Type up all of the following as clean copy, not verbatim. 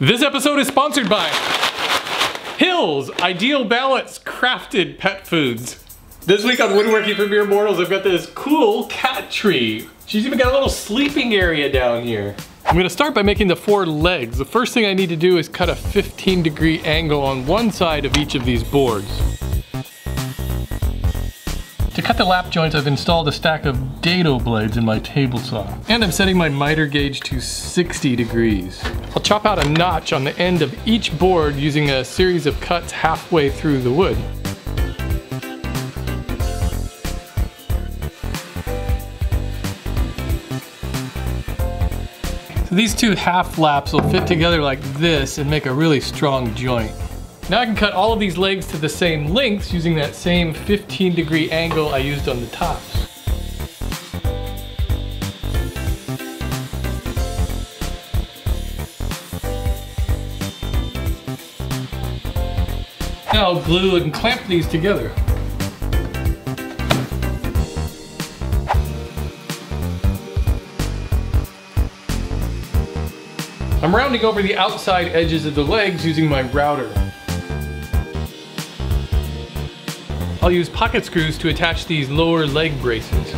This episode is sponsored by Hills Ideal Balance Crafted Pet Foods. This week on Woodworking for Mere Mortals, I've got this cool cat tree. She's even got a little sleeping area down here. I'm gonna start by making the 4 legs. The first thing I need to do is cut a 15-degree angle on one side of each of these boards. To cut the lap joints, I've installed a stack of dado blades in my table saw. And I'm setting my miter gauge to 60 degrees. I'll chop out a notch on the end of each board using a series of cuts halfway through the wood. So these 2 half laps will fit together like this and make a really strong joint. Now I can cut all of these legs to the same lengths using that same 15-degree angle I used on the tops. Now I'll glue and clamp these together. I'm rounding over the outside edges of the legs using my router. I'll use pocket screws to attach these lower leg braces.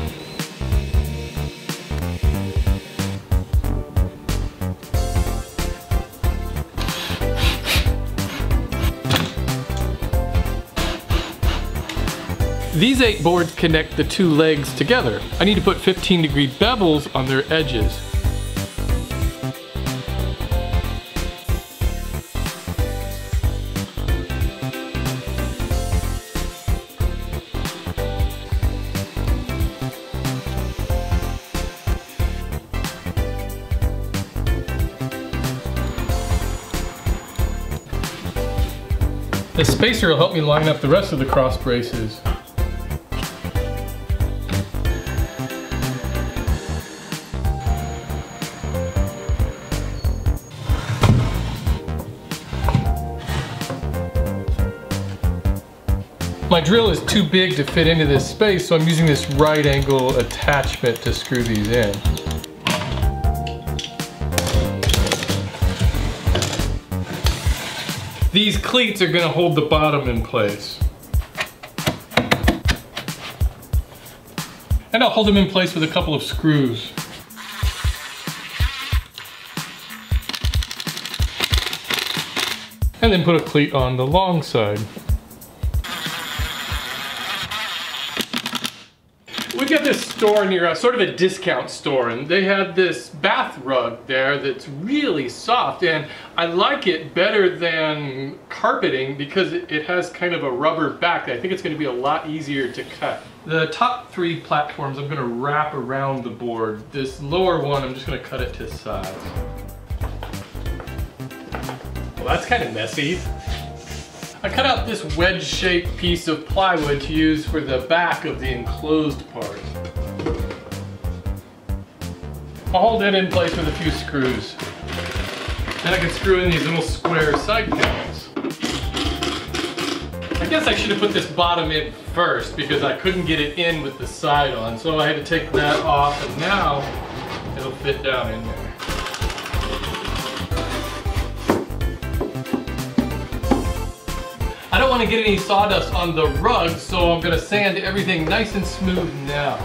These 8 boards connect the 2 legs together. I need to put 15-degree bevels on their edges. The spacer will help me line up the rest of the cross braces. My drill is too big to fit into this space, so I'm using this right angle attachment to screw these in. These cleats are going to hold the bottom in place. And I'll hold them in place with a couple of screws. And then put a cleat on the long side. We've got this store near us, sort of a discount store, and they had this bath rug there that's really soft, and I like it better than carpeting because it has kind of a rubber back. I think it's going to be a lot easier to cut. The top 3 platforms I'm going to wrap around the board. This lower one I'm just going to cut it to size. Well, that's kind of messy. I cut out this wedge-shaped piece of plywood to use for the back of the enclosed part. I'll hold it in place with a few screws. Then I can screw in these little square side panels. I guess I should have put this bottom in first because I couldn't get it in with the side on, so I had to take that off, and now it'll fit down in there. I don't want to get any sawdust on the rug, so I'm going to sand everything nice and smooth now.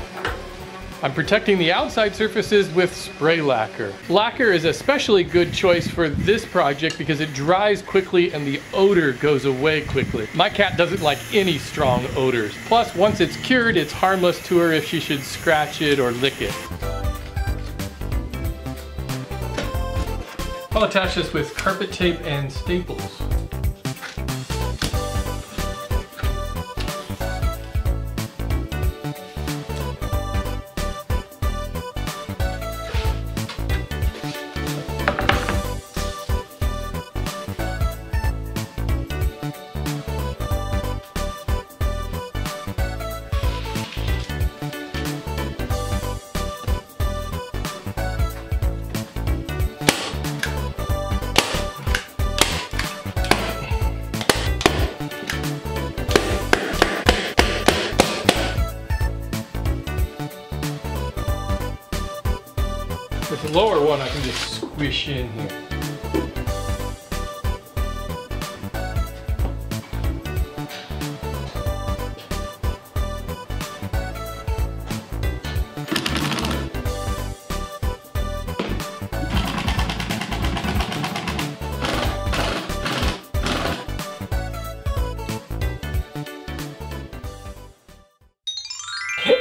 I'm protecting the outside surfaces with spray lacquer. Lacquer is a especially good choice for this project because it dries quickly and the odor goes away quickly. My cat doesn't like any strong odors. Plus, once it's cured, it's harmless to her if she should scratch it or lick it. I'll attach this with carpet tape and staples. This lower one I can just squish in here.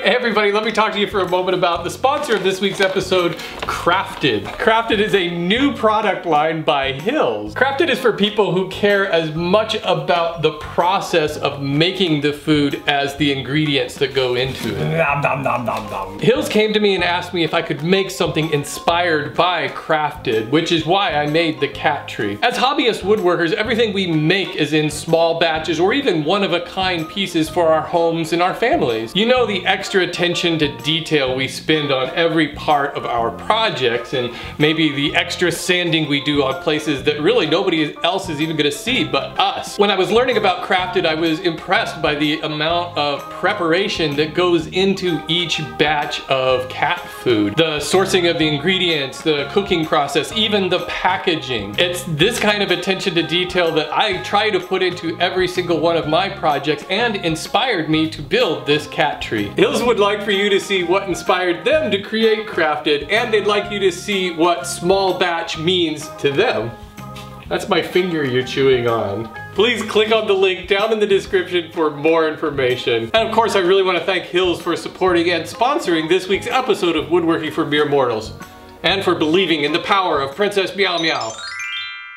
Hey everybody, let me talk to you for a moment about the sponsor of this week's episode, Crafted. Crafted is a new product line by Hills. Crafted is for people who care as much about the process of making the food as the ingredients that go into it. Nom, nom, nom, nom, nom. Hills came to me and asked me if I could make something inspired by Crafted, which is why I made the cat tree. As hobbyist woodworkers, everything we make is in small batches or even one-of-a-kind pieces for our homes and our families. You know the extra attention to detail we spend on every part of our projects, and maybe the extra sanding we do on places that really nobody else is even gonna see but us. When I was learning about Crafted, I was impressed by the amount of preparation that goes into each batch of cat food. The sourcing of the ingredients, the cooking process, even the packaging. It's this kind of attention to detail that I try to put into every single one of my projects and inspired me to build this cat tree. Hills would like for you to see what inspired them to create Crafted, and they'd like you to see what small batch means to them. That's my finger you're chewing on. Please click on the link down in the description for more information. And of course, I really want to thank Hills for supporting and sponsoring this week's episode of Woodworking for Mere Mortals, and for believing in the power of Preincess Meow-Meow.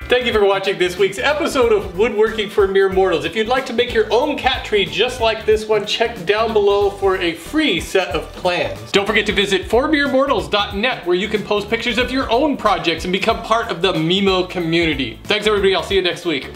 Thank you for watching this week's episode of Woodworking for Mere Mortals. If you'd like to make your own cat tree just like this one, check down below for a free set of plans. Don't forget to visit formeremortals.net, where you can post pictures of your own projects and become part of the Mimo community. Thanks everybody, I'll see you next week.